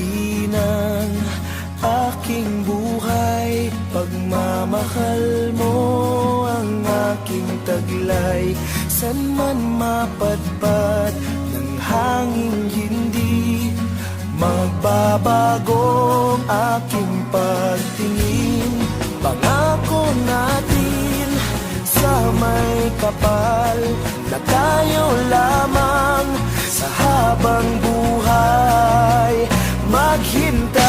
bahagi ng aking buhay. Pagmamahal mo ang aking taglay. San man mapadpad ng hangin, hindi magbabago ang aking pagtingin. Pangako natin sa may kapal na tayo lamang sa habang buhay maghintay.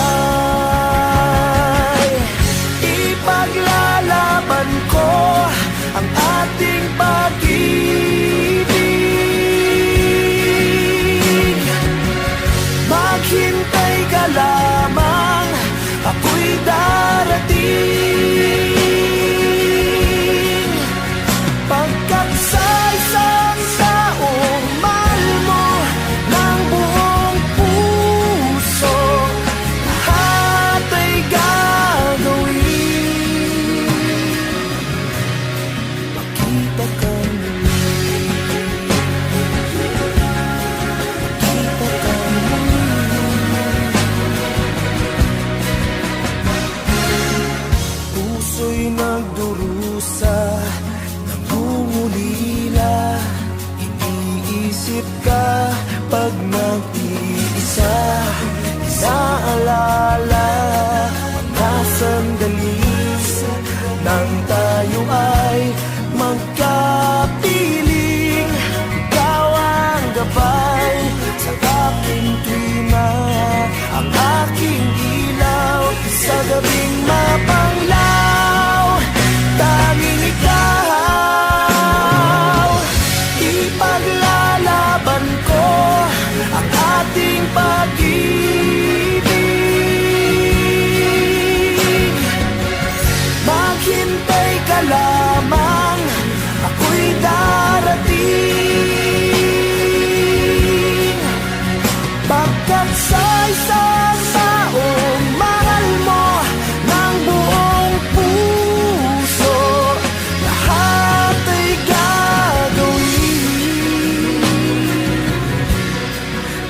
Ipaglalaban ko ang ating pag-ibig. Maghintay ka lamang, ako'y darating. Pagkat sa isang taong mahal mo ng buong puso, lahat ay gagawin. Makita ka muli, makita ka muli. Puso'y nagdurusa, nangungulila. Iniisip ka pag nag-iisa. Inaalala mga sandali nang tayo ay magkapiling. Ikaw ang gabay sa aking tuwina, ang aking ilaw sa gabing mapanglaw. Tanging ikaw, ipaglalaban ko ang ating pag-ibig. Maghintay ka lamang, ako'y darating. Pagkat sa isang taong mahal mo ng buong puso, lahat ay gagawin.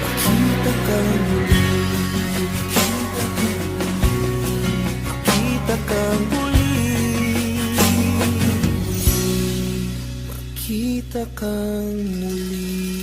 Makita ka muli, makita ka muli, makita ka muli.